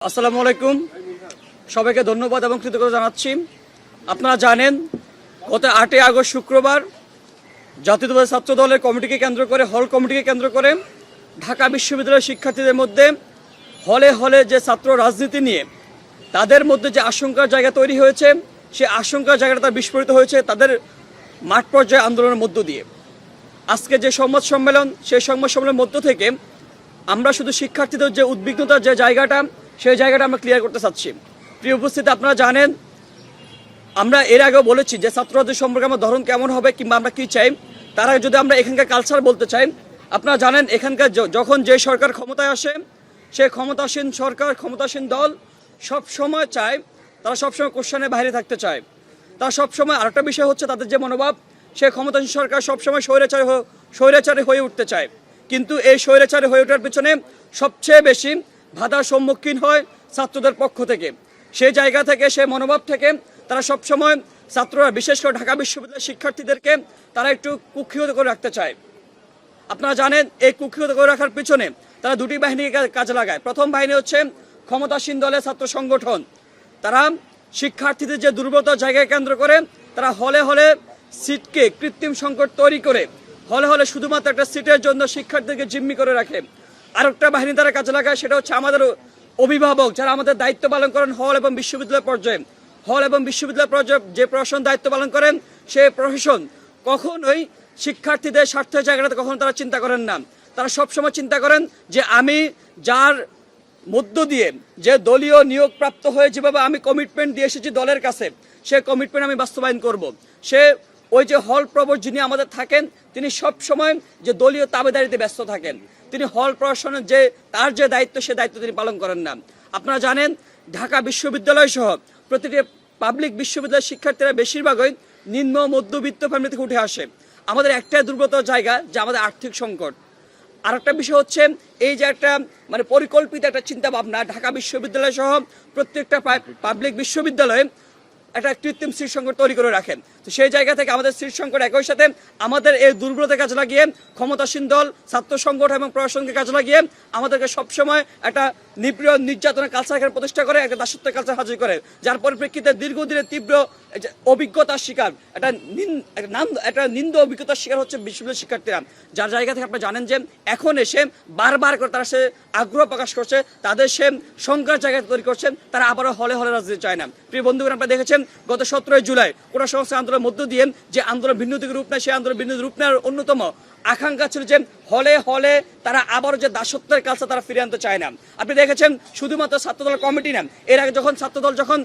আসসালামু আলাইকুম, সবাইকে ধন্যবাদ এবং কৃতজ্ঞতা জানাচ্ছি। আপনারা জানেন গত 8 আগস্ট শুক্রবার জাতীয়তাবাদী ছাত্র দলের কমিটিকে কেন্দ্র করে, হল কমিটিকে কেন্দ্র করে ঢাকা বিশ্ববিদ্যালয়ের শিক্ষার্থীদের মধ্যে হলে হলে যে ছাত্র রাজনীতি নিয়ে তাদের মধ্যে যে আশঙ্কার জায়গা তৈরি হয়েছে, সেই আশঙ্কার জায়গাটা বিস্ফোরিত হয়েছে তাদের মাঠ পর্যায়ে আন্দোলনের মধ্য দিয়ে। আজকে যে সংবাদ সম্মেলন, সেই সংবাদ সম্মেলনের মধ্য থেকে আমরা শুধু শিক্ষার্থীদের যে উদ্বিগ্নতার যে জায়গাটা, সেই জায়গাটা আমরা ক্লিয়ার করতে চাচ্ছি। প্রিয় উপস্থিতি, আপনারা জানেন আমরা এর আগেও বলেছি যে ছাত্রদের সম্পর্কে আমার ধরন কেমন হবে কিংবা আমরা কী চাই। তারা যদি আমরা এখানকার কালচার বলতে চাই, আপনারা জানেন এখানকার যখন যে সরকার ক্ষমতায় আসে, সেই ক্ষমতাসীন সরকার, ক্ষমতাসীন দল সব সময় চায়, তারা সবসময় কোশ্চেনের বাইরে থাকতে চায়। তারা সবসময় আরেকটা বিষয় হচ্ছে তাদের যে মনোভাব, সেই ক্ষমতাসীন সরকার সবসময় স্বৈরাচারী হয়ে উঠতে চায়। কিন্তু এই স্বৈরাচারী হয়ে ওঠার পিছনে সবচেয়ে বেশি বাধার সম্মুখীন হয় ছাত্রদের পক্ষ থেকে। সেই জায়গা থেকে, সেই মনোভাব থেকে তারা সবসময় ছাত্ররা, বিশেষ করে ঢাকা বিশ্ববিদ্যালয়ের শিক্ষার্থীদেরকে তারা একটু কুক্ষিগত করে রাখতে চায়। আপনারা জানেন এই কুক্ষিগত করে রাখার পিছনে তারা দুটি বাহিনীকে কাজে লাগায়। প্রথম বাহিনী হচ্ছে ক্ষমতাসীন দলের ছাত্র সংগঠন। তারা শিক্ষার্থীদের যে দুর্বলতার জায়গায় কেন্দ্র করে তারা হলে হলে সিটকে কৃত্রিম সংকট তৈরি করে হলে হলে শুধুমাত্র একটা সিটের জন্য শিক্ষার্থীদেরকে জিম্মি করে রাখে। আরেকটা বাহিনী তারা কাজে লাগায়, সেটা হচ্ছে আমাদের অভিভাবক যারা আমাদের দায়িত্ব পালন করেন হল এবং বিশ্ববিদ্যালয় পর্যায়ে। হল এবং বিশ্ববিদ্যালয় পর্যায়ে যে প্রশাসন দায়িত্ব পালন করেন, সেই প্রশাসন কখনোই শিক্ষার্থীদের স্বার্থের জায়গাটাতে কখনো তারা চিন্তা করেন না। তারা সবসময় চিন্তা করেন যে আমি যার মধ্য দিয়ে, যে দলীয় নিয়োগ প্রাপ্ত হয়ে যেভাবে আমি কমিটমেন্ট দিয়ে এসেছি দলের কাছে, সেই কমিটমেন্ট আমি বাস্তবায়ন করব। সে ওই যে হল প্রভোস্ট যিনি আমাদের থাকেন, তিনি সব সময় যে দলীয় তাবেদারিতে ব্যস্ত থাকেন। তিনি হল প্রশাসনের যে তার যে দায়িত্ব, সে দায়িত্ব তিনি পালন করেন না। আপনারা জানেন ঢাকা বিশ্ববিদ্যালয় সহ প্রতিটি পাবলিক বিশ্ববিদ্যালয়ের শিক্ষার্থীরা বেশিরভাগই নিম্ন মধ্যবিত্ত ফ্যামিলি থেকে উঠে আসে। আমাদের একটাই দুর্বলতার জায়গা যে আমাদের আর্থিক সংকট। আর একটা বিষয় হচ্ছে এই যে একটা পরিকল্পিত একটা চিন্তা ভাবনা ঢাকা বিশ্ববিদ্যালয় সহ প্রত্যেকটা পাবলিক বিশ্ববিদ্যালয়ে একটা কৃত্রিম সিট সংকট তৈরি করে রাখেন। তো সেই জায়গা থেকে আমাদের সিট সংকট, একই সাথে আমাদের এই দুর্বলতার কাজে লাগিয়ে ক্ষমতাসীন দল, ছাত্র সংগঠন এবং প্রশাসনকে কাজে লাগিয়ে আমাদেরকে সবসময় একটা নিপীড় নির্যাতনের কালচার প্রতিষ্ঠা করে, একটা দাসত্বের কালচার হাজির করে, যার পরিপ্রেক্ষিতে দীর্ঘদিনের তীব্র অভিজ্ঞতার শিকার, একটা নিন্দ অভিজ্ঞতার শিকার হচ্ছে বিশ্ববিদ্যালয়ের শিক্ষার্থীরা। যার জায়গা থেকে আপনারা জানেন যে এখন এসে বারবার করে তারা সে আগ্রহ প্রকাশ করছে, তাদের সে সংখ্যার জায়গা তৈরি করছেন, তারা আবারও হলে হলে রাজনীতি চায় না। প্রিয় বন্ধুগণ, আপনারা দেখেছেন গত 17 জুলাই কোটা সংস্কার আন্দোলনের মধ্য দিয়ে যে আন্দোলন ভিন্ন দিকে রূপ নেয়, সেই আন্দোলন ভিন্ন রূপ নেওয়ার অন্যতম আকাঙ্ক্ষা ছিল যে হলে হলে তারা আবারও যে দাসত্বের কালচার তারা ফিরে আনতে চায় না। আপনি দেখেছেন শুধুমাত্র ছাত্রদল কমিটি না, এর আগে যখন ছাত্রদল যখন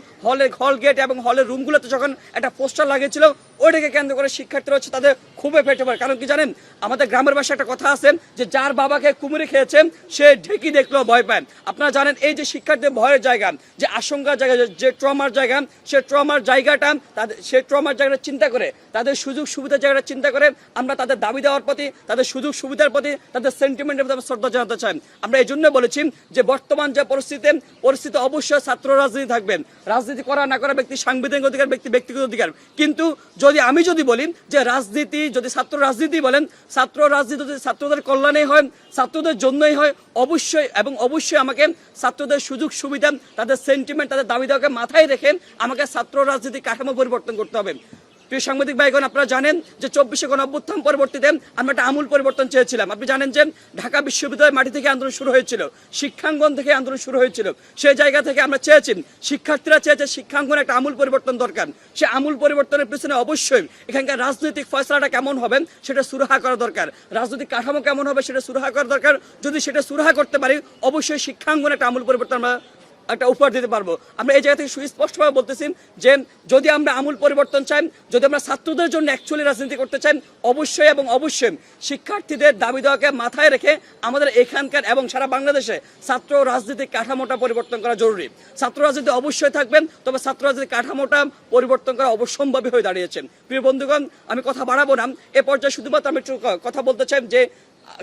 হল গেট এবং হলের রুমগুলোতে যখন একটা পোস্টার লাগিয়েছিল, ওইটাকে কেন্দ্র করে শিক্ষার্থীরা হচ্ছে তাদের খুবই ফেটে পড়ে। কারণ কি জানেন, আমাদের গ্রামের ভাষায় একটা কথা আছে যে যার বাবাকে কুমিরে খেয়েছেন সে ঢেকি দেখলেও ভয় পায়। আপনারা জানেন এই যে শিক্ষার্থীদের ভয়ের জায়গা, যে আশঙ্কার জায়গা, যে ট্রমার জায়গা, সেই ট্রমার জায়গাটা চিন্তা করে, তাদের সুযোগ সুবিধার জায়গাটা চিন্তা করে আমরা তাদের দাবি দেওয়ার প্রতি, তাদের সুযোগ সুবিধার প্রতি, তাদের সেন্টিমেন্টের প্রতি শ্রদ্ধা জানাতে চাই। আমরা এই জন্য বলেছি যে বর্তমান যে পরিস্থিতি অবশ্যই ছাত্র রাজনীতি থাকবেন। রাজনীতি করা না করা ব্যক্তি সাংবিধানিক অধিকার, ব্যক্তিগত অধিকার। কিন্তু আমি যদি বলি যে রাজনীতি, যদি ছাত্র রাজনীতি বলেন, ছাত্র রাজনীতি যদি ছাত্রদের কল্যাণেই হয়, ছাত্রদের জন্যই হয়, অবশ্যই এবং অবশ্যই আমাকে ছাত্রদের সুযোগ সুবিধা, তাদের সেন্টিমেন্ট, তাদের দাবি দেওয়াকে মাথায় রেখে আমাকে ছাত্র রাজনীতি কাঠামো পরিবর্তন করতে হবে। প্রিয় সাংবাদিক ভাইগণ, আপনারা জানেন যে 24শে গণঅভ্যুত্থান পরবর্তীতে আমরা একটা আমূল পরিবর্তন চেয়েছিলাম। আপনি জানেন যে ঢাকা বিশ্ববিদ্যালয়ের মাটি থেকে আন্দোলন শুরু হয়েছিল, শিক্ষাঙ্গন থেকে আন্দোলন শুরু হয়েছিল। সেই জায়গা থেকে আমরা চেয়েছি, শিক্ষার্থীরা চেয়েছে শিক্ষাঙ্গনে একটা আমূল পরিবর্তন দরকার। সে আমূল পরিবর্তনের পিছনে অবশ্যই এখানকার রাজনৈতিক ফয়সলাটা কেমন হবে সেটা সুরাহা করা দরকার, রাজনৈতিক কাঠামো কেমন হবে সেটা সুরাহা করা দরকার। যদি সেটা সুরাহা করতে পারি, অবশ্যই শিক্ষাঙ্গনে একটা আমূল পরিবর্তন আমরা একটা উপহার দিতে পারবো। আমরা এই জায়গা থেকে সুস্পষ্টভাবে বলতেছি যে যদি আমরা আমূল পরিবর্তন চাই, যদি আমরা ছাত্রদের জন্য অ্যাকচুয়ালি রাজনীতি করতে চাই, অবশ্যই এবং অবশ্যই শিক্ষার্থীদের দাবি দেওয়াকে মাথায় রেখে আমাদের এখানকার এবং সারা বাংলাদেশে ছাত্র রাজনীতির কাঠামোটা পরিবর্তন করা জরুরি। ছাত্র রাজনীতি অবশ্যই থাকবেন, তবে ছাত্র রাজনীতির কাঠামোটা পরিবর্তন করা অবশ্যম্ভাবী হয়ে দাঁড়িয়েছে। প্রিয় বন্ধুগণ, আমি কথা বাড়াবো না, এ পর্যায়ে শুধুমাত্র আমি একটু কথা বলতে চাই যে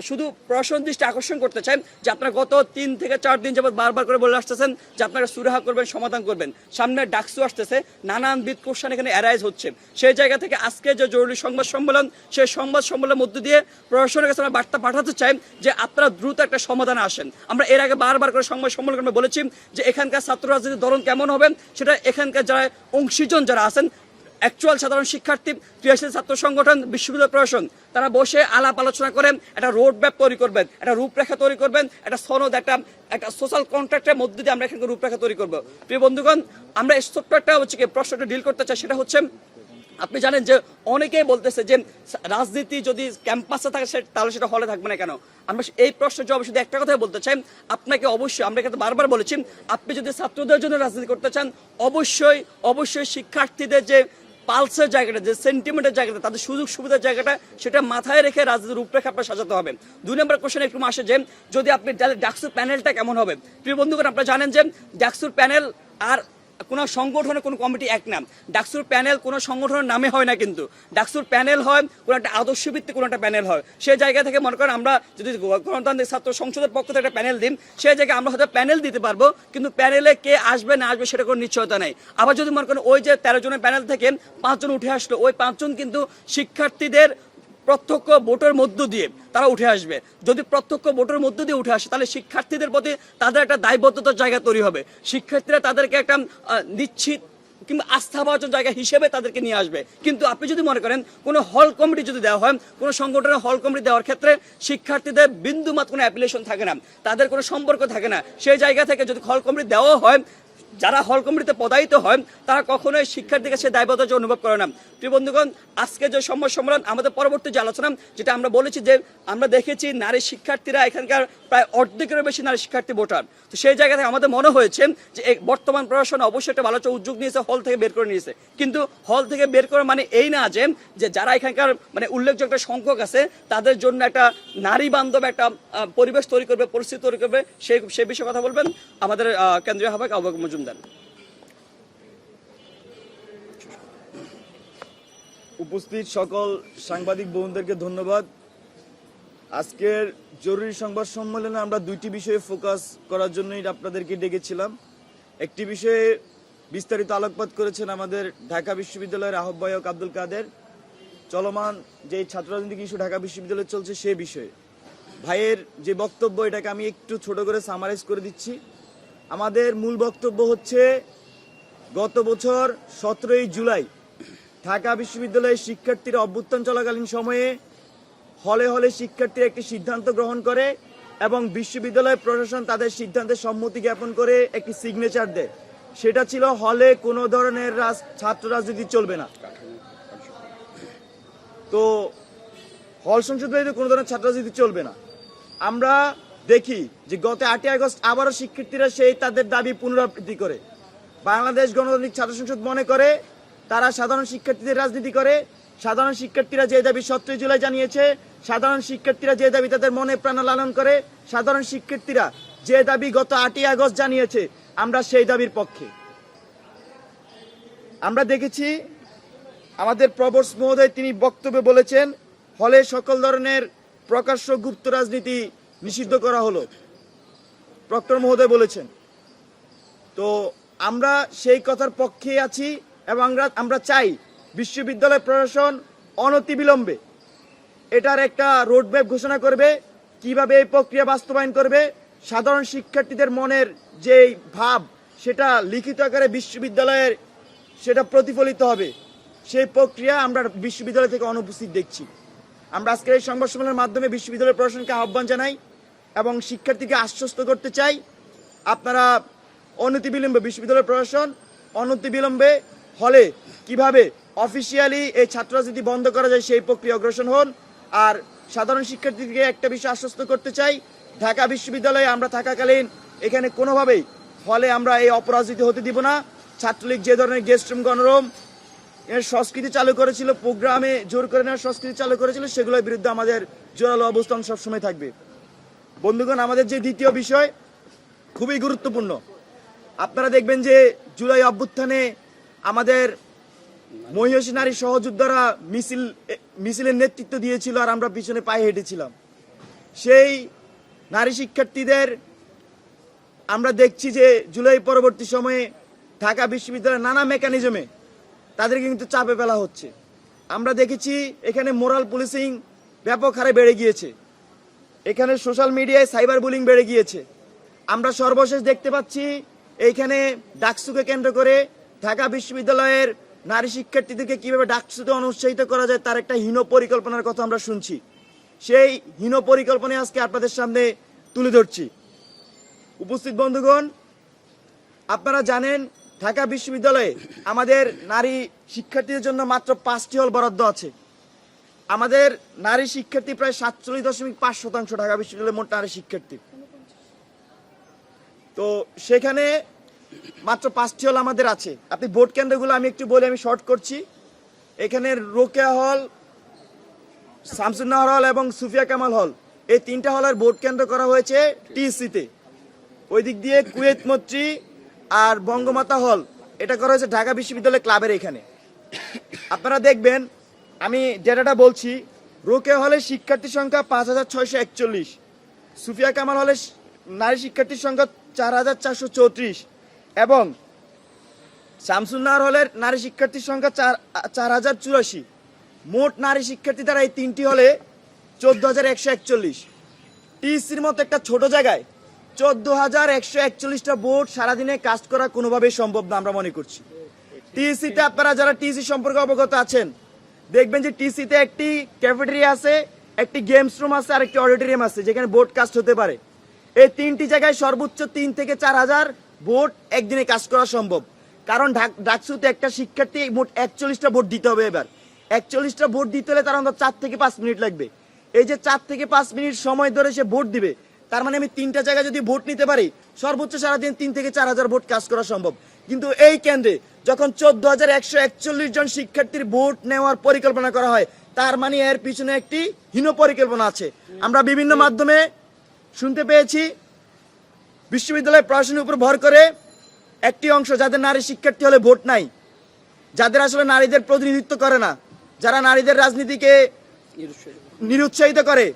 শুধু প্রশাসন দৃষ্টি আকর্ষণ করতে চাই যে আপনারা গত 3 থেকে 4 দিন যাবত বারবার করে বলে আসতেছেন যে আপনারা সুরাহা করবেন, সমাধান করবেন। সামনে ডাকসু আসতেছে, নানানবিধ কোশ্চেন এখানে অ্যারাইজ হচ্ছে। সেই জায়গা থেকে আজকে যে জরুরি সংবাদ সম্মেলন, সেই সংবাদ সম্মেলনের মধ্য দিয়ে প্রশাসনের কাছে আমরা বার্তা পাঠাতে চাই যে আপনারা দ্রুত একটা সমাধানে আসেন। আমরা এর আগে বারবার করে সংবাদ সম্মেলনে বলেছি যে এখানকার ছাত্র রাজনীতির ধরন কেমন হবে, সেটা এখানকার যারা অংশীজন যারা আছেন, অ্যাকচুয়াল সাধারণ শিক্ষার্থী, ক্রিয়াশীল ছাত্র সংগঠন, বিশ্ববিদ্যালয় প্রশাসন, তারা বসে আলাপ আলোচনা করেন, একটা রোড ম্যাপ তৈরি করবেন, একটা রূপরেখা তৈরি করবেন, একটা সনদ, একটা সোশ্যাল কন্ট্রাক্টের মধ্যে দিয়ে আমরা এখানকার রূপরেখা তৈরি করবো। প্রিয় বন্ধুগণ, আমরা এই ছোট্ট একটা প্রশ্নটা ডিল করতে চাই। সেটা হচ্ছে, আপনি জানেন যে অনেকেই বলতেছে যে রাজনীতি যদি ক্যাম্পাসে থাকে তাহলে সেটা হলে থাকবে না কেন। আমরা এই প্রশ্নের জবাব শুধু একটা কথাই বলতে চাই, আপনাকে অবশ্যই, আমরা কিন্তু বারবার বলেছি, আপনি যদি ছাত্রদের জন্য রাজনীতি করতে চান, অবশ্যই শিক্ষার্থীদের যে পালসের জায়গাটা, যে সেন্টিমেন্টের জায়গাটা, তাদের সুযোগ সুবিধার জায়গাটা, সেটা মাথায় রেখে রাজনীতির রূপরেখা আপনার সাজাতে হবে। 2 নম্বর কোশ্চেন একটু আসে যে যদি আপনি ডাকসুর প্যানেলটা কেমন হবে। প্রিয় বন্ধুগণ, আপনারা জানেন যে ডাকসুর প্যানেল আর কোনো সংগঠনের কোনো কমিটি এক নাম। ডাকসুর প্যানেল কোনো সংগঠনের নামে হয় না, কিন্তু ডাকসুর প্যানেল হয় কোনো একটা আদর্শ ভিত্তিক কোনো একটা প্যানেল হয়। সেই জায়গা থেকে মনে করেন আমরা যদি গণতান্ত্রিক ছাত্র সংসদের পক্ষ থেকে একটা প্যানেল দিন, সেই জায়গায় আমরা হয়তো প্যানেল দিতে পারবো, কিন্তু প্যানেলে কে আসবে না আসবে সেটা কোনো নিশ্চয়তা নেই। আবার যদি মনে করেন ওই যে 13 জনের প্যানেল থেকে 5 জন উঠে আসলো, ওই 5 জন কিন্তু শিক্ষার্থীদের প্রত্যক্ষ ভোটের মধ্য দিয়ে তারা উঠে আসবে। যদি প্রত্যক্ষ ভোটের মধ্য দিয়ে উঠে আসে, তাহলে শিক্ষার্থীদের প্রতি তাদের একটা দায়বদ্ধতার জায়গা তৈরি হবে। শিক্ষার্থীরা তাদেরকে একটা নিশ্চিত কিংবা আস্থাভাজন জায়গা হিসেবে তাদেরকে নিয়ে আসবে। কিন্তু আপনি যদি মনে করেন কোনো হল কমিটি যদি দেওয়া হয়, কোনো সংগঠনের হল কমিটি দেওয়ার ক্ষেত্রে শিক্ষার্থীদের বিন্দুমাত্র কোনো অ্যাপ্লিকেশন থাকে না, তাদের কোনো সম্পর্ক থাকে না। সেই জায়গা থেকে যদি হল কমিটি দেওয়া হয়, যারা হল কমিটিতে পদায়িত হয় তারা কখনোই শিক্ষার্থীর কাছে দায়বদ্ধতা অনুভব করে না। প্রিয় বন্ধুগণ, আজকে যে সংবাদ সম্মেলন, আমাদের পরবর্তী যে আলোচনা, যেটা আমরা বলেছি যে আমরা দেখেছি নারী শিক্ষার্থীরা এখানকার প্রায় অর্ধেকেরও বেশি নারী শিক্ষার্থী ভোটার। তো সেই জায়গা থেকে আমাদের মনে হয়েছে যে বর্তমান প্রশাসন অবশ্যই একটা ভালো উদ্যোগ নিয়েছে, হল থেকে বের করে নিয়েছে। কিন্তু হল থেকে বের করা মানে এই না যে যারা এখানকার মানে উল্লেখযোগ্য একটা সংখ্যক আছে তাদের জন্য একটা নারী বান্ধব একটা পরিবেশ তৈরি করবে, পরিস্থিতি তৈরি করবে, সেই বিষয়ে কথা বলবেন আমাদের কেন্দ্রীয় আহ্বায়ক আবু বকর মজুমদার। উপস্থিত সকল সাংবাদিক বোনদেরকে ধন্যবাদ। আজকের জরুরি সংবাদ সম্মেলনে আমরা 2টি বিষয়ে ফোকাস করার জন্যই আপনাদেরকে ডেকেছিলাম। একটি বিষয়ে বিস্তারিত আলোকপাত করেছেন আমাদের ঢাকা বিশ্ববিদ্যালয়ের আহ্বায়ক আব্দুল কাদের, চলমান যে ছাত্র রাজনৈতিক ইস্যু ঢাকা বিশ্ববিদ্যালয়ে চলছে সে বিষয়ে। ভাইয়ের যে বক্তব্য, এটাকে আমি একটু ছোট করে সামারাইজ করে দিচ্ছি। আমাদের মূল বক্তব্য হচ্ছে, গত বছর 17ই জুলাই ঢাকা বিশ্ববিদ্যালয়ের শিক্ষার্থীরা অভ্যুত্থান চলাকালীন সময়ে হলে হলে শিক্ষার্থীরা একটি সিদ্ধান্ত গ্রহণ করে এবং বিশ্ববিদ্যালয় প্রশাসন তাদের সিদ্ধান্তে সম্মতি জ্ঞাপন করে একটি সিগনেচার দেয়। সেটা ছিল হলে কোনো ধরনের ছাত্র রাজনীতি চলবে না। তো হল সংসদে কোনো ধরনের ছাত্র রাজনীতি চলবে না। আমরা দেখি যে গত 8ই আগস্ট আবারও শিক্ষার্থীরা সেই তাদের দাবি পুনরাবৃত্তি করে। বাংলাদেশ গণতান্ত্রিক ছাত্র সংসদ মনে করে তারা সাধারণ শিক্ষার্থীদের রাজনীতি করে। সাধারণ শিক্ষার্থীরা যে দাবি 17 জুলাই জানিয়েছে, সাধারণ শিক্ষার্থীরা যে দাবি তাদের মনে প্রাণে লালন করে, সাধারণ শিক্ষার্থীরা যে দাবি গত 8ই আগস্ট জানিয়েছে, আমরা সেই দাবির পক্ষে। আমরা দেখেছি আমাদের প্রবর্স মহোদয় তিনি বক্তব্যে বলেছেন হলে সকল ধরনের প্রকাশ্য গুপ্ত রাজনীতি নিষিদ্ধ করা হলো, প্রক্টর মহোদয় বলেছেন। তো আমরা সেই কথার পক্ষে আছি এবং আমরা চাই বিশ্ববিদ্যালয় প্রশাসন অনতিবিলম্বে এটার একটা রোডম্যাপ ঘোষণা করবে, কিভাবে এই প্রক্রিয়া বাস্তবায়ন করবে। সাধারণ শিক্ষার্থীদের মনের যে ভাব সেটা লিখিত আকারে বিশ্ববিদ্যালয়ের সেটা প্রতিফলিত হবে, সেই প্রক্রিয়া আমরা বিশ্ববিদ্যালয় থেকে অনুপস্থিত দেখছি। আমরা আজকের এই সংবাদ সম্মেলনের মাধ্যমে বিশ্ববিদ্যালয় প্রশাসনকে আহ্বান জানাই এবং শিক্ষার্থীকে আশ্বস্ত করতে চাই, আপনারা অনতিবিলম্বে বিশ্ববিদ্যালয় প্রশাসন অনতিবিলম্বে হলে কিভাবে অফিসিয়ালি এই ছাত্র রাজনীতি বন্ধ করা যায় সেই প্রক্রিয়া অগ্রসর হন। আর সাধারণ শিক্ষার্থীকে একটা বিষয় আশ্বস্ত করতে চাই, ঢাকা বিশ্ববিদ্যালয়ে আমরা থাকাকালীন এখানে কোনোভাবেই হলে আমরা এই অপরাজনীতি হতে দিব না। ছাত্রলীগ যে ধরনের গেস্ট রুম, গণরুম এর সংস্কৃতি চালু করেছিল, প্রোগ্রামে জোর করে নেওয়ার সংস্কৃতি চালু করেছিল, সেগুলোর বিরুদ্ধে আমাদের জোরালো অবস্থান সবসময় থাকবে। বন্ধুগণ, আমাদের যে দ্বিতীয় বিষয় খুবই গুরুত্বপূর্ণ। আপনারা দেখবেন যে জুলাই অভ্যুত্থানে আমাদের মহিষী নারী সহযোদ্ধারা মিছিলের নেতৃত্ব দিয়েছিল আর আমরা পিছনে পায়ে হেঁটেছিলাম। সেই নারী শিক্ষার্থীদের আমরা দেখছি যে জুলাই পরবর্তী সময়ে ঢাকা বিশ্ববিদ্যালয়ের নানা মেকানিজমে তাদেরকে কিন্তু চাপে ফেলা হচ্ছে। আমরা দেখেছি এখানে মোরাল পুলিশিং ব্যাপক হারে বেড়ে গিয়েছে, এখানে সোশ্যাল মিডিয়ায় সাইবার বুলিং বেড়ে গিয়েছে। আমরা সর্বশেষ দেখতে পাচ্ছি এইখানে ডাকসুকে কেন্দ্র করে ঢাকা বিশ্ববিদ্যালয়ের নারী শিক্ষার্থীদেরকে কিভাবে ডাকসুতে অনুৎসাহিত করা যায় তার একটা হীন পরিকল্পনার কথা আমরা শুনছি। সেই হীন পরিকল্পনা আজকে আপনাদের সামনে তুলে ধরছি। উপস্থিত বন্ধুগণ, আপনারা জানেন ঢাকা বিশ্ববিদ্যালয়ে আমাদের নারী শিক্ষার্থীদের জন্য মাত্র 5টি হল বরাদ্দ আছে। আমাদের নারী শিক্ষার্থী প্রায় 47.5% ঢাকা বিশ্ববিদ্যালয়ের মোট নারী শিক্ষার্থী। তো সেখানে মাত্র 5টি হল আমাদের আছে। আপনি ভোট কেন্দ্রগুলো আমি একটু বলে আমি শর্ট করছি। এখানে রোকেয়া হল, শামসুন্নাহর হল এবং সুফিয়া কামাল হল, এই 3টা হলের ভোট কেন্দ্র করা হয়েছে টিএসসিতে। ওই দিক দিয়ে কুয়েত মৈত্রী আর বঙ্গমাতা হল এটা করা হয়েছে ঢাকা বিশ্ববিদ্যালয় ক্লাবের এখানে। আপনারা দেখবেন আমি ডেটাটা বলছি, রোকেয়া হলের শিক্ষার্থীর সংখ্যা 5,641, সুফিয়া কামাল হলের নারী শিক্ষার্থীর সংখ্যা 4,434 এবং শামসুন্নাহর হলের নারী শিক্ষার্থীর সংখ্যা 4,084। মোট নারী শিক্ষার্থী দ্বারা এই 3টি হলে 14,141। টিএসসির মতো একটা ছোট জায়গায় 14,141টা বোর্ড সারাদিনে কাজ করা কোনোভাবেই সম্ভব না আমরা মনে করছি। টিএসসিতে আপনারা যারা টিএসসি সম্পর্কে অবগত আছেন দেখবেন যে টিএসসিতে একটি ক্যাফেটেরিয়া আছে, একটি গেমস রুম আছে আর একটি অডিটোরিয়াম আছে যেখানে বোর্ড কাস্ট হতে পারে। এই 3টি জায়গায় সর্বোচ্চ 3 থেকে 4,000 বোর্ড একদিনে কাজ করা সম্ভব। কারণ ডাকসুতে একটা শিক্ষার্থী মোট 41টা বোর্ড দিতে হবে। এবার 41টা বোর্ড দিতে হলে তার অন্তত 4 থেকে 5 মিনিট লাগবে। এই যে 4 থেকে 5 মিনিট সময় ধরে সে ভোট দিবে, তার মানে আমি 3টা জায়গায় যদি ভোট নিতে পারি সর্বোচ্চ সারাদিন 3 থেকে 4,000 ভোট কাজ করা সম্ভব। কিন্তু এই কেন্দ্রে যখন 14,141 জন শিক্ষার্থীর ভোট নেওয়ার পরিকল্পনা করা হয় তার মানে এর পিছনে একটি হীন পরিকল্পনা আছে। আমরা বিভিন্ন মাধ্যমে শুনতে পেয়েছি বিশ্ববিদ্যালয় প্রশাসনের উপর ভর করে একটি অংশ যাদের নারী শিক্ষার্থী হলে ভোট নাই, যাদের আসলে নারীদের প্রতিনিধিত্ব করে না, যারা নারীদের রাজনীতিকে নিরুৎসাহিত করে,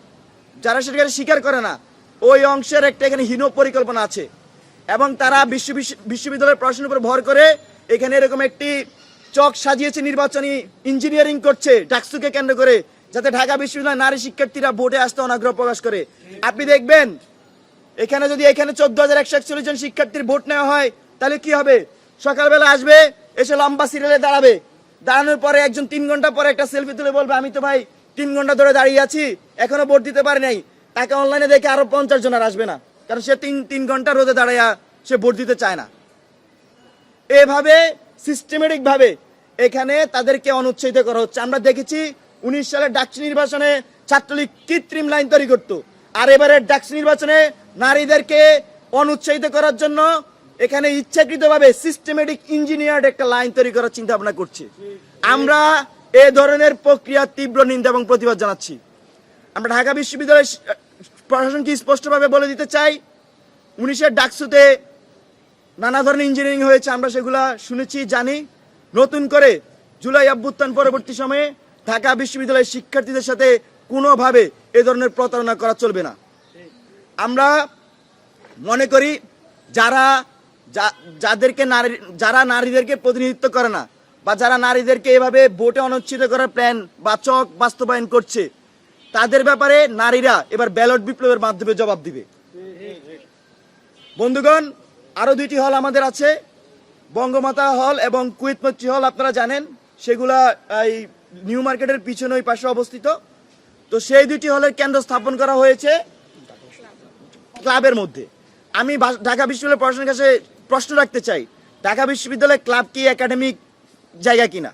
যারা সেটাকে স্বীকার করে না, ওই অংশের একটা এখানে হীন পরিকল্পনা আছে এবং তারা বিশ্ববিদ্যালয়ের প্রশাসনের উপর ভর করে এখানে এরকম একটি চক সাজিয়েছে, নির্বাচনী ইঞ্জিনিয়ারিং করছে ডাকসুকে কেন্দ্র করে, যাতে ঢাকা বিশ্ববিদ্যালয়ের নারী শিক্ষার্থীরা ভোটে আসতে অনাগ্রহ প্রকাশ করে। আপনি দেখবেন এখানে যদি 14,141 জন শিক্ষার্থীর ভোট নেওয়া হয় তাহলে কি হবে? সকালবেলা আসবে, এসে লম্বা সিরিয়ালে দাঁড়াবে, দাঁড়ানোর পরে একজন 3 ঘন্টা পরে একটা সেলফি তুলে বলবে আমি তো ভাই 3 ঘন্টা ধরে দাঁড়িয়ে আছি এখনো ভোট দিতে পারি নাই। তাকে অনলাইনে দেখে আরো 50 জন আর আসবে না, কারণ সে 3 ঘন্টা রোদে দাঁড়াইয়া সে ভোট দিতে চায় না। এভাবে সিস্টেমেটিক ভাবে এখানে তাদেরকে অনুৎসাহিত করা হচ্ছে। আমরা দেখেছি 19 সালের ডাকসু নির্বাচনে ছাত্রলীগ কৃত্রিম লাইন তৈরি করত, আর এবারে ডাকসু নির্বাচনে নারীদেরকে অনুৎসাহিত করার জন্য এখানে ইচ্ছাকৃতভাবে সিস্টেমেটিক ইঞ্জিনিয়ার্ড একটা লাইন তৈরি করার চিন্তা ভাবনা করছে। আমরা এই ধরনের প্রক্রিয়া তীব্র নিন্দা এবং প্রতিবাদ জানাচ্ছি। আমরা ঢাকা বিশ্ববিদ্যালয় প্রশাসনকে স্পষ্টভাবে বলে দিতে চাই, 19-এর ডাকসুতে নানা ধরনের ইঞ্জিনিয়ারিং হয়েছে, আমরা সেগুলা শুনেছি জানি। নতুন করে জুলাই অভ্যুত্থান পরবর্তী সময়ে ঢাকা বিশ্ববিদ্যালয়ের শিক্ষার্থীদের সাথে কোনোভাবে এ ধরনের প্রতারণা করা চলবে না। আমরা মনে করি যারা নারীদেরকে প্রতিনিধিত্ব করে না বা যারা নারীদেরকে এভাবে ভোটে অনুচ্ছেদ করার প্ল্যান বা চক বাস্তবায়ন করছে তাদের ব্যাপারে নারীরা এবার ব্যালট বিপ্লবের মাধ্যমে জবাব দিবে। বন্ধুগণ, আরো 2টি হল আমাদের আছে, বঙ্গমাতা হল এবং কুয়েত মৈত্রী হল। আপনারা জানেন সেগুলা এই নিউ মার্কেটের পিছনে ওই পাশে অবস্থিত। তো সেই 2টি হলের কেন্দ্র স্থাপন করা হয়েছে ক্লাবের মধ্যে। আমি ঢাকা বিশ্ববিদ্যালয় প্রশাসনের কাছে প্রশ্ন রাখতে চাই, ঢাকা বিশ্ববিদ্যালয় ক্লাব কি একাডেমিক জায়গা কিনা?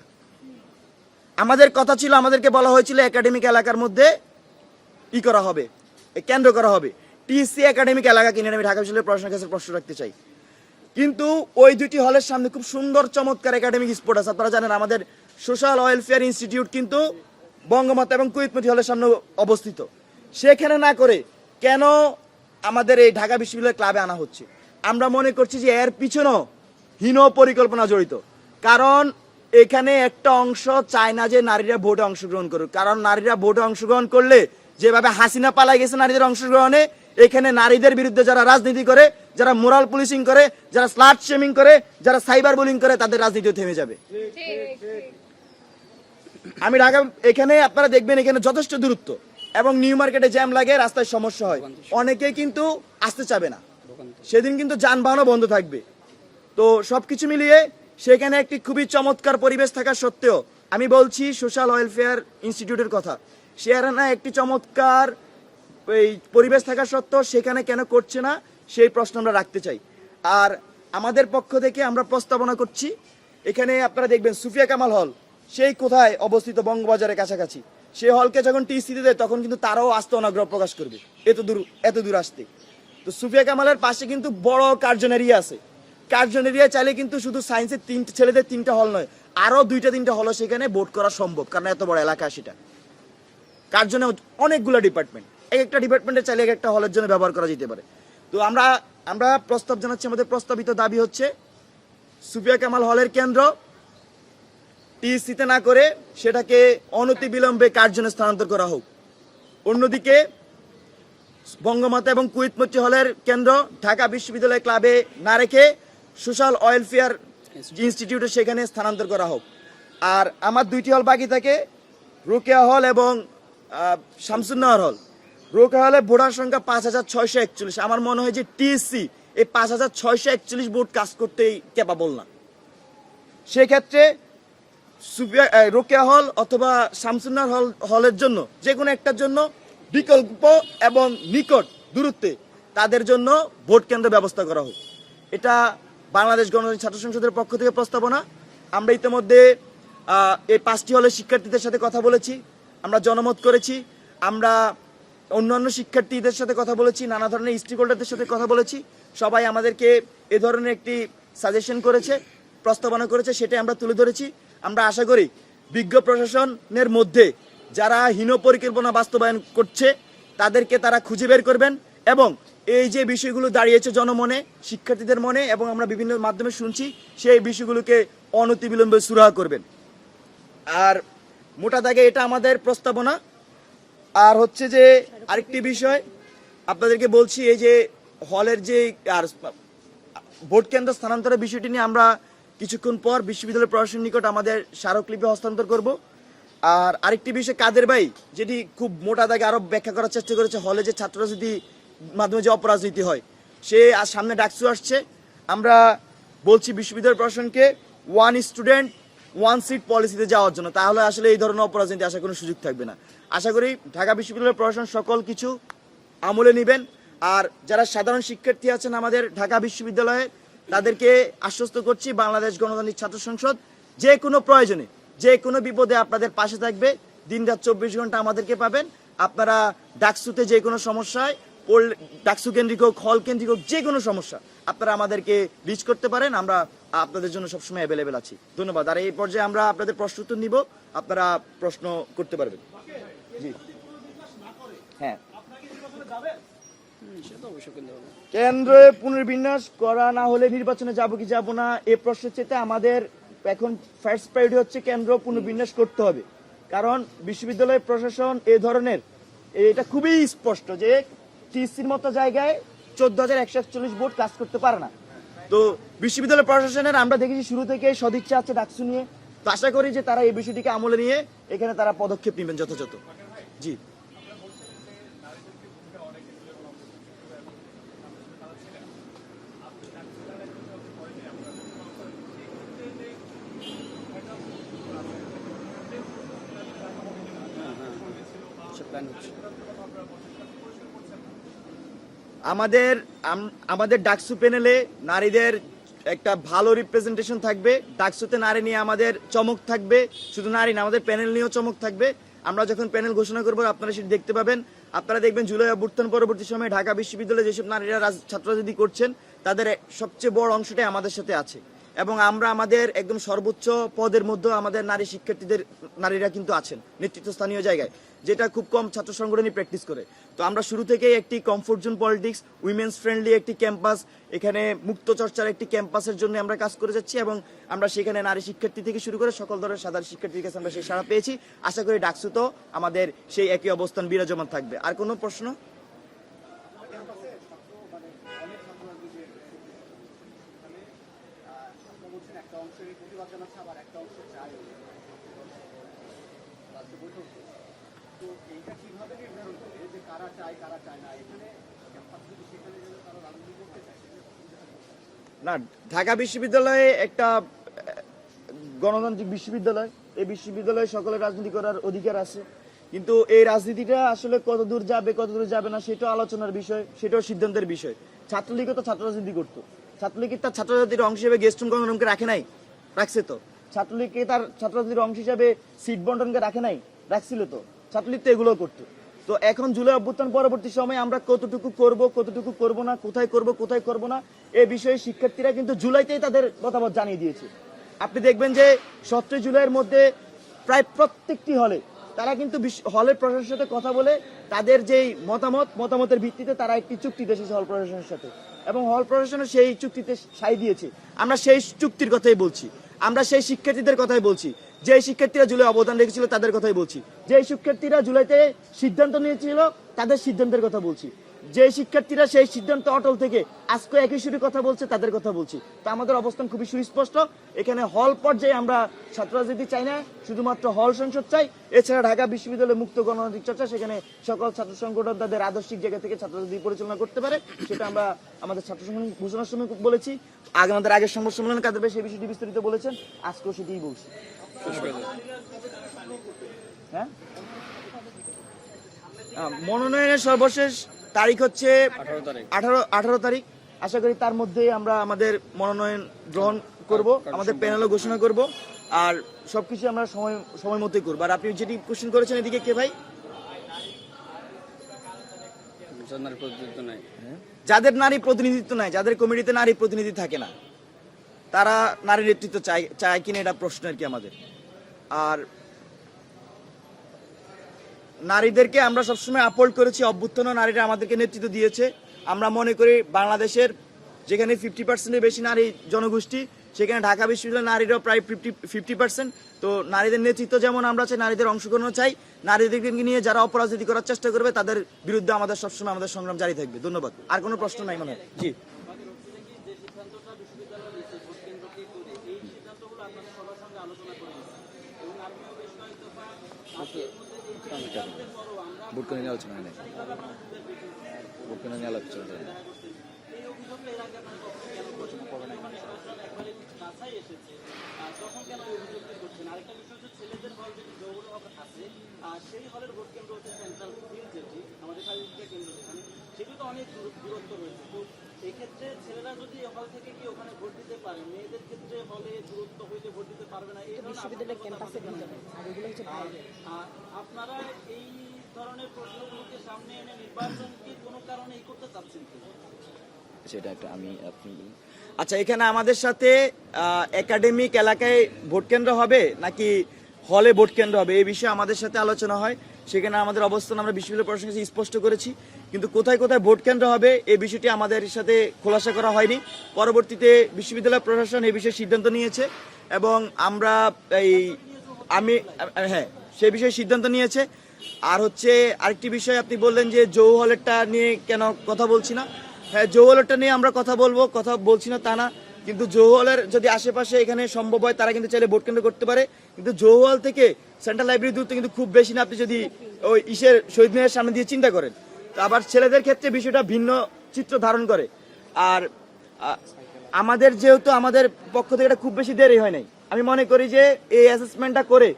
আমাদের কথা ছিল, আমাদেরকে বলা হয়েছিল একাডেমিক এলাকার মধ্যে করা হবে, কেন্দ্র করা হবে। টিএসসি একাডেমিক এলাকা কিনা আমি ঢাকা বিশ্ববিদ্যালয় প্রশাসনের কাছে প্রশ্ন রাখতে চাই। কিন্তু ওই 2টি হলের সামনে খুব সুন্দর চমৎকার একাডেমিক স্পট আছে। আপনারা জানেন আমাদের সোশ্যাল ওয়েলফেয়ার ইনস্টিটিউট কিন্তু বঙ্গমাতা এবং কুয়েত মৈত্রী হলের সামনে অবস্থিত। সেখানে না করে কেন আমাদের এই ঢাকা বিশ্ববিদ্যালয় ক্লাবে আনা হচ্ছে? আমরা মনে করছি যে এর পিছনেও হীন পরিকল্পনা জড়িত। কারণ এখানে একটা অংশ চায় না যে নারীরা ভোটে অংশগ্রহণ করুক, কারণ নারীরা ভোটে অংশগ্রহণ করলে যেভাবে হাসিনা পালাই গেছে নারীদের অংশগ্রহণে, এখানে নারীদের বিরুদ্ধে যারা রাজনীতি করে, যারা মোরাল পুলিশিং করে, যারা স্লাট শেমিং করে, যারা সাইবার বুলিং করে, তাদের রাজনীতিও থেমে যাবে। আমি ঢাকা এখানে আপনারা দেখবেন এখানে যথেষ্ট দূরত্ব এবং নিউ মার্কেটে জ্যাম লাগে, রাস্তায় সমস্যা হয়, অনেকেই কিন্তু আসতে চাবে না, সেদিন কিন্তু যানবাহনও বন্ধ থাকবে। তো সবকিছু মিলিয়ে সেখানে একটি খুবই চমৎকার পরিবেশ থাকা সত্ত্বেও আমি বলছি সোশ্যাল ওয়েলফেয়ার ইনস্টিটিউটের কথা, সেখানে একটি চমৎকার এই পরিবেশ থাকা সত্ত্বেও সেখানে কেন করছে না সেই প্রশ্ন আমরা রাখতে চাই। আর আমাদের পক্ষ থেকে আমরা প্রস্তাবনা করছি, এখানে আপনারা দেখবেন সুফিয়া কামাল হল সেই কোথায় অবস্থিত, বঙ্গবাজারের কাছাকাছি, সেই হলকে যখন টিসি দেয় তখন কিন্তু তারাও আসতে অনাগ্রহ প্রকাশ করবে এত দূর আসতে। তো সুফিয়া কামালের পাশে কিন্তু বড় কার্জন এরিয়া আছে, কার্জন এরিয়া চাইলে কিন্তু শুধু সায়েন্সের ছেলেদের 3টা হল নয়, আরো 2-3টা হল সেখানে ভোট করা সম্ভব, কারণ এত বড় এলাকা সেটা। কার্জনে অনেকগুলো ডিপার্টমেন্ট, এক একটা ডিপার্টমেন্টে চাইলে এক একটা হলের জন্য ব্যবহার করা যেতে পারে। তো আমরা প্রস্তাব জানাচ্ছি, আমাদের প্রস্তাবিত দাবি হচ্ছে সুফিয়া কামাল হলের কেন্দ্র টিসিতে না করে সেটাকে অনতিবিলম্বে কার্জনে স্থানান্তর করা হোক। অন্যদিকে বঙ্গমাতা এবং কুয়েত মৈত্রী হলের কেন্দ্র ঢাকা বিশ্ববিদ্যালয় ক্লাবে না রেখে সোশ্যাল ওয়েলফেয়ার ইনস্টিটিউটে সেখানে স্থানান্তর করা হোক। আর আমার 2টি হল বাকি থাকে, রোকেয়া হল এবং শামসুন্নাহর হল। রোকেয়া হলে ভোটার সংখ্যা 5641। আমার মনে হয় যে টিএসসি এই 5641 ভোট কাজ করতেই ক্যাপাবল না। সেক্ষেত্রে রোকেয়া হল অথবা শামসুন্নাহর হলের জন্য যে কোনো একটার জন্য বিকল্প এবং নিকট দূরত্বে তাদের জন্য ভোট কেন্দ্র ব্যবস্থা করা হোক। এটা বাংলাদেশ গণতান্ত্রিক ছাত্র সংসদের পক্ষ থেকে প্রস্তাবনা। আমরা ইতিমধ্যে এই 5টি হলের শিক্ষার্থীদের সাথে কথা বলেছি, আমরা জনমত করেছি, আমরা অন্যান্য শিক্ষার্থীদের সাথে কথা বলেছি, নানা ধরনের স্টেক হোল্ডারদের সাথে কথা বলেছি। সবাই আমাদেরকে এ ধরনের একটি সাজেশন করেছে, প্রস্তাবনা করেছে, সেটাই আমরা তুলে ধরেছি। আমরা আশা করি বিজ্ঞ প্রশাসনের মধ্যে যারা হীন পরিকল্পনা বাস্তবায়ন করছে তাদেরকে তারা খুঁজে বের করবেন এবং এই যে বিষয়গুলো দাঁড়িয়েছে জনমনে, শিক্ষার্থীদের মনে এবং আমরা বিভিন্ন মাধ্যমে শুনছি, সেই বিষয়গুলোকে অনতিবিলম্বে সুরাহা করবেন। আর মোটা দাগে এটা আমাদের প্রস্তাবনা। আর হচ্ছে যে আরেকটি বিষয় আপনাদেরকে বলছি, এই যে হলের যে আর ভোট কেন্দ্র স্থানান্তরের বিষয়টি নিয়ে আমরা কিছুক্ষণ পর বিশ্ববিদ্যালয় প্রশাসনের নিকট আমাদের স্মারকলিপি হস্তান্তর করব। আর আরেকটি বিষয় কাদের ভাই যেটি খুব মোটা দাগে আরো ব্যাখ্যা করার চেষ্টা করেছে, হলে যে ছাত্র রাজনীতি মাধ্যমে যে অপরাজনীতি হয়, সে আর সামনে ডাকসু আসছে। আমরা বলছি বিশ্ববিদ্যালয় প্রশাসনকে 1 স্টুডেন্ট 1 সিট পলিসিতে যাওয়ার জন্য, তাহলে আসলে এই ধরনের অপরাজনীতি আসার কোনো সুযোগ থাকবে না। আশা করি ঢাকা বিশ্ববিদ্যালয় প্রশাসন সকল কিছু আমলে নেবেন। আর যারা সাধারণ শিক্ষার্থী আছেন আমাদের ঢাকা বিশ্ববিদ্যালয়ে, তাদেরকে আশ্বস্ত করছি বাংলাদেশ গণতান্ত্রিক ছাত্র সংসদ যে কোনো প্রয়োজনে, যে কোনো বিপদে আপনাদের পাশে থাকবে। দিনরাত 24 ঘন্টা আমাদেরকে পাবেন। আপনারা ডাকসুতে যে কোনো সমস্যায় ডাকসু কেন্দ্রিক হোক, হল কেন্দ্রিক হোক, যে কোনো সমস্যা আপনারা আমাদেরকে রিচ করতে পারেন। আমরা আপনাদের জন্য সবসময় অ্যাভেলেবেল আছি। ধন্যবাদ। আর এই পর্যায়ে আমরা আপনাদের প্রশ্ন উত্তর নিব, আপনারা প্রশ্ন করতে পারবেন। জি হ্যাঁ, কেন্দ্রে পুনর্বিন্যাস করা না হলে নির্বাচনে যাব কি যাব না এই প্রশ্নের চেয়ে আমাদের এখন ফার্স্ট প্রায়োরিটি হচ্ছে কেন্দ্র পুনর্বিন্যাস করতে হবে। কারণ বিশ্ববিদ্যালয় প্রশাসন এ ধরনের, এটা খুবই স্পষ্ট যে টিসির মতো জায়গায় 14,141 ভোট কাজ করতে পারে না। তো বিশ্ববিদ্যালয় প্রশাসনের আমরা দেখেছি শুরু থেকে সদিচ্ছা আছে ডাকসু নিয়ে। তো আশা করি যে তারা এই বিষয়টিকে আমলে নিয়ে এখানে তারা পদক্ষেপ নেবেন যথাযথ। জি আমাদের ডাকসু প্যানেলে নারীদের একটা ভালো রিপ্রেজেন্টেশন থাকবে। ডাকসুতে নারী নিয়ে আমাদের চমক থাকবে, শুধু নারী না আমাদের প্যানেল নিয়েও চমক থাকবে। আমরা যখন প্যানেল ঘোষণা করবো আপনারা সেটা দেখতে পাবেন। আপনারা দেখবেন জুলাই অভ্যুত্থান পরবর্তী সময়ে ঢাকা বিশ্ববিদ্যালয়ে যেসব নারীরা ছাত্র রাজনীতি করছেন তাদের সবচেয়ে বড় অংশটাই আমাদের সাথে আছে। এবং আমরা আমাদের একদম সর্বোচ্চ পদের মধ্যে আমাদের নারীরা কিন্তু আছেন নেতৃত্বস্থানীয় জায়গায়, যেটা খুব কম ছাত্র সংগঠনই প্র্যাকটিস করে। তো আমরা শুরু থেকেই একটি comfort zone politics, women's friendly একটি ক্যাম্পাস, এখানে মুক্ত চর্চার একটি ক্যাম্পাসের জন্য আমরা কাজ করে যাচ্ছি এবং আমরা সেখানে নারী শিক্ষার্থী থেকে শুরু করে সকল ধরনের সাধারণ শিক্ষার্থীর কাছে আমরা সেই সাড়া পেয়েছি। আশা করি ডাকসুতেও আমাদের সেই একই অবস্থান বিরাজমান থাকবে। আর কোনো প্রশ্ন? না, ঢাকা বিশ্ববিদ্যালয়ে একটা গণতান্ত্রিক বিশ্ববিদ্যালয়, এই বিশ্ববিদ্যালয়ে সকলের রাজনীতি করার অধিকার আছে, কিন্তু এই রাজনীতিটা আসলে কতদূর যাবে কতদূর যাবে না সেটাও আলোচনার বিষয়, সেটাও সিদ্ধান্তের বিষয়। ছাত্রলীগও তো ছাত্র রাজনীতি করতো, ছাত্রলীগের তার ছাত্র রাজনীতির অংশ হিসেবে গেস্ট রুম গণরুমকে রাখে নাই, রাখছে তো। ছাত্রলীগকে তার ছাত্র রাজনীতির অংশ হিসেবে সিট বন্টনকে রাখে নাই, রাখছিল তো। ছাত্রলীগ তো এগুলো করতো। তো এখন জুলাই অভ্যুত্থান পরবর্তী সময়ে আমরা কতটুকু করব না, কোথায় করব না, এই বিষয়ে শিক্ষার্থীরা কিন্তু জুলাইতেই তাদের মতামত জানিয়ে দিয়েছে। আপনি দেখবেন যে 17 জুলাইয়ের মধ্যে প্রায় প্রত্যেকটি হলে তারা কিন্তু হলের প্রশাসনের সাথে কথা বলে তাদের যেই মতামতের ভিত্তিতে তারা একটি চুক্তিতে এসেছে হল প্রশাসনের সাথে, এবং হল প্রশাসনও সেই চুক্তিতে সাই দিয়েছে। আমরা সেই চুক্তির কথাই বলছি, আমরা সেই শিক্ষার্থীদের কথাই বলছি, যে শিক্ষার্থীরা জুলাই অবদান রেখেছিল তাদের কথাই বলছি, যে শিক্ষার্থীরা জুলাইতে সিদ্ধান্ত নিয়েছিল তাদের সিদ্ধান্তের কথা বলছি, যে শিক্ষার্থীরা সেই সিদ্ধান্ত অটল থেকে আজকে একই সুরে কথা বলছে তাদের কথা বলছি। তো আমাদের অবস্থান খুবই সুস্পষ্ট, এখানে হল পর্যায়ে আমরা ছাত্র রাজনীতি চাই না, শুধুমাত্র হল সংসদ চাই। এছাড়া ঢাকা বিশ্ববিদ্যালয়ের মুক্ত গণতান্ত্রিক চর্চা, সেখানে সকল ছাত্র সংগঠন তাদের আদর্শিক জায়গা থেকে ছাত্র রাজনীতি পরিচালনা করতে পারে, সেটা আমরা আমাদের ছাত্র সংগঠন ঘোষণার সময় বলেছি, আমাদের আগের সংবাদ সম্মেলনে কাদের ভাই সেই বিষয়টি বিস্তারিত বলেছেন, আজকেও সেটাই বলছি। হ্যাঁ, মনোনয়নের সর্বশেষ তারিখ হচ্ছে 18 তারিখ। আশা করি তার মধ্যেই আমরা আমাদের মনোনয়ন গ্রহণ করব, আমাদের প্যানেলও ঘোষণা করব, আর সবকিছু আমরা সময় মতোই করবো। আর আপনি যেটি কোশ্চেন করেছেন এদিকে কে ভাই? যাদের নারী প্রতিনিধিত্ব নাই, যাদের কমিটিতে নারী প্রতিনিধি থাকে না, তারা নারী নেতৃত্ব চায় কিনা এটা প্রশ্ন আর কি আমাদের। আর নারীদেরকে আমরা সবসময় আপহোল্ড করেছি, অভ্যুত্থানও নারীরা আমাদেরকে নেতৃত্ব দিয়েছে। আমরা মনে করি বাংলাদেশের যেখানে 50%-এর বেশি নারী জনগোষ্ঠী, সেখানে ঢাকা বিশ্ববিদ্যালয়ের নারীরাও প্রায় 50%। তো নারীদের নেতৃত্ব যেমন আমরা চাই, নারীদের অংশগ্রহণও চাই। নারীদেরকে নিয়ে যারা অপরাজনীতি করার চেষ্টা করবে তাদের বিরুদ্ধে আমাদের সবসময় আমাদের সংগ্রাম জারি থাকবে। ধন্যবাদ। আর কোনো প্রশ্ন নাই মনে হয়? জি, ভোট করে নিয়ে আলোচনা নেই, ভোট করে নিয়ে আলোচনা নেই। বিশ্ববিদ্যালয়ের ক্যাম্পাসে আপনারা এই ধরনের প্রশ্নগুলোকে সামনে এনে নির্বাচন কি কোনো কারণে করতে চাচ্ছেন? সেটা একটা আপনি আচ্ছা, এখানে আমাদের সাথে একাডেমিক এলাকায় ভোট কেন্দ্র হবে নাকি হলে ভোট কেন্দ্র হবে এই বিষয়ে আমাদের সাথে আলোচনা হয়। সেখানে আমাদের অবস্থান আমরা বিশ্ববিদ্যালয় প্রশাসনের কাছে স্পষ্ট করেছি, কিন্তু কোথায় কোথায় ভোট কেন্দ্র হবে এই বিষয়টি আমাদের সাথে খোলাসা করা হয়নি। পরবর্তীতে বিশ্ববিদ্যালয় প্রশাসন এই বিষয়ে সিদ্ধান্ত নিয়েছে এবং আমরা সেই বিষয়ে সিদ্ধান্ত নিয়েছে। আর হচ্ছে আরেকটি বিষয় আপনি বললেন যে জৌ হলেরটা নিয়ে কেন কথা বলছি না। হ্যাঁ, জৌ হলেরটা নিয়ে আমরা কথা বলছি না তা না, কিন্তু জৌ হলের যদি আশেপাশে এখানে সম্ভব হয় তারা কিন্তু চাইলে ভোট কেন্দ্র করতে পারে, কিন্তু জৌ হল থেকে সেন্ট্রাল লাইব্রেরি দূরত্ব কিন্তু খুব বেশি না। আপনি যদি ওই শহীদ মিনারের সামনে দিয়ে চিন্তা করেন, তো আবার ছেলেদের ক্ষেত্রে বিষয়টা ভিন্ন চিত্র ধারণ করে। আর আমাদের যেহেতু আমাদের পক্ষ থেকে এটা খুব বেশি দেরি হয় নাই, আমি মনে করি যে এই অ্যাসেসমেন্টটা করে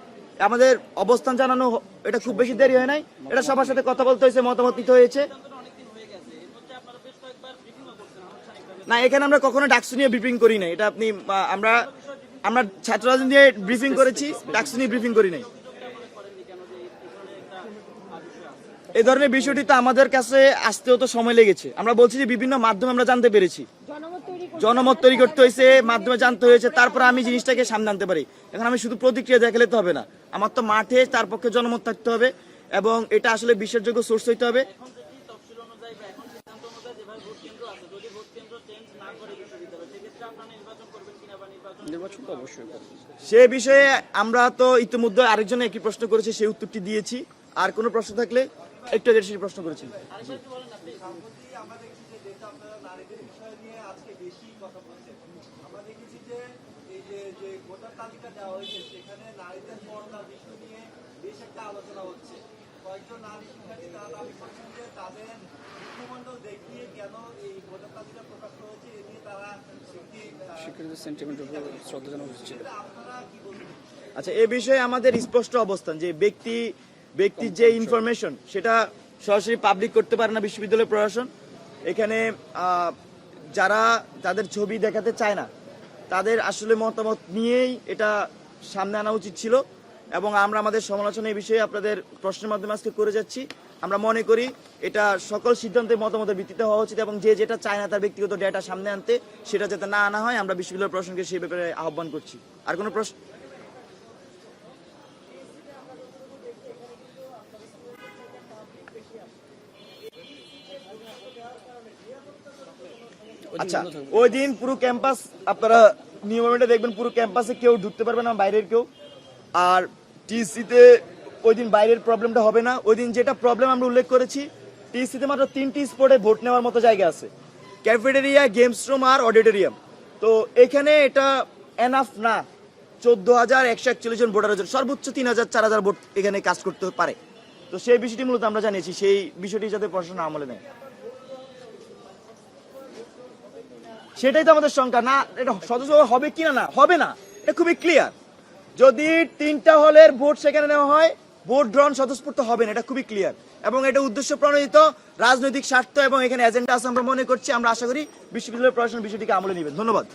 আমাদের অবস্থান জানানো এটা খুব বেশি দেরি হয় নাই। এটা সবার সাথে কথা বলতে হয়েছে, মতামত নিতে হয়েছে। না, এখানে আমরা কখনো ডাকসু নিয়ে ব্রিফিং করি নাই, এটা আপনি আমরা ছাত্র রাজনীতি নিয়ে ব্রিফিং করেছি, ডাকসু নিয়ে ব্রিফিং করি নাই। এই ধরনের বিষয়টি তো আমাদের কাছে আসতেও তো সময় লেগেছে। আমরা বলছি যে বিভিন্ন মাধ্যমে আমরা জানতে পেরেছি। জনমত তৈরি জনমত তৈরি করতে হয়েছে, মাধ্যমে জানতে হয়েছে, তারপর আমি জিনিসটাকে সামনে আনতে পারি। এখন আমি শুধু প্রতিক্রিয়া দেখালে তো হবে না, আমার তো মাঠে তার পক্ষে জনমত থাকতে হবে এবং এটা আসলে বিশ্বাসযোগ্য সোর্স হইতে হবে। এখন যেটি তফসিল অনুযায়ী বা এখন সিদ্ধান্ত অনুযায়ী যেভাবে ভোট কেন্দ্র আছে, যদি ভোট কেন্দ্র চেঞ্জ না করে বিশ্ববিদ্যালয়, সেক্ষেত্রে আপনারা নির্বাচন করবেন কিনা বা নির্বাচন তো অবশ্যই করব। সে বিষয়ে আমরা তো ইতিমধ্যে আরেকজন একটি প্রশ্ন করেছে, সেই উত্তরটি দিয়েছি। আর কোনো প্রশ্ন থাকলে একটু আগে সেই প্রশ্ন করেছি। আমরা দেখছি যে যেটা আপনারা নারীদের বিষয় নিয়ে আজকে বেশি কথা বলছেন, আমরা দেখেছি যে এই যে ভোটার তালিকা দেওয়া হয়েছে সেখানে নারীদের পর্দার বিষয় নিয়ে বেশ একটা আলোচনা হচ্ছে। কয়েকজন নারী শিক্ষার্থী তারা দাবি করছেন যে তাদের মুখমণ্ডল দেখিয়ে কেন এই ভোটার তালিকা প্রকাশ করেছে, এ নিয়ে তারা শিক্ষার্থীদের সেন্টিমেন্টের উপর শ্রদ্ধা জানানো হচ্ছে। আপনারা কি বলবেন? আচ্ছা, এ বিষয়ে আমাদের স্পষ্ট অবস্থান যে ব্যক্তির যে ইনফরমেশন সেটা সরাসরি পাবলিক করতে পারে না বিশ্ববিদ্যালয় প্রশাসন। এখানে যারা তাদের ছবি দেখাতে চায় না তাদের আসলে মতামত নিয়েই এটা সামনে আনা উচিত ছিল এবং আমরা আমাদের সমালোচনা এই বিষয়ে আপনাদের প্রশ্নের মাধ্যমে আজকে করে যাচ্ছি। আমরা মনে করি এটা সকল সিদ্ধান্তের মতামতের ভিত্তিতে হওয়া উচিত এবং যে যেটা চায় না তার ব্যক্তিগত ডেটা সামনে আনতে, সেটা যাতে না আনা হয়, আমরা বিশ্ববিদ্যালয় প্রশাসনকে সেই ব্যাপারে আহ্বান করছি। আর কোনো প্রশ্ন? আচ্ছা, ওই দিন পুরো ক্যাম্পাস আপনারা নিয়মিত দেখবেন, পুরো ক্যাম্পাসে কেউ ঢুকতে পারবে না, বাইরের কেউ। আর টিসিতে ওই দিন বাইরের প্রবলেমটা হবে না। ওই দিন যেটা প্রবলেম আমরা উল্লেখ করেছি, টিসিতে মাত্র 3টি স্পটে ভোট নেওয়ার মতো জায়গা আছে, ক্যাফেটেরিয়া, গেমস রুম আর অডিটোরিয়াম। তো এখানে এটা এনাফ না 14,141 জন ভোটারের জন্য, সর্বোচ্চ 3,000-4,000 ভোট এখানে কাজ করতে পারে। তো সেই বিষয়টি মূলত আমরা জানিয়েছি, সেই বিষয়টি যাতে প্রশাসন আমলে নেয়, সেটাই তো আমাদের শঙ্কা। না এটা সদস্য হবে কিনা, না হবে না, এটা খুবই ক্লিয়ার। যদি 3টা হলের ভোট সেখানে নেওয়া হয়, ভোট গ্রহণ স্বতঃস্ফূর্ত হবে না, এটা খুবই ক্লিয়ার। এবং এটা উদ্দেশ্য প্রণোদিত রাজনৈতিক স্বার্থ এবং এখানে এজেন্ডা আছে আমরা মনে করছি। আমরা আশা করি বিশ্ববিদ্যালয় প্রশাসন বিষয়টিকে আমলে নেবেন। ধন্যবাদ।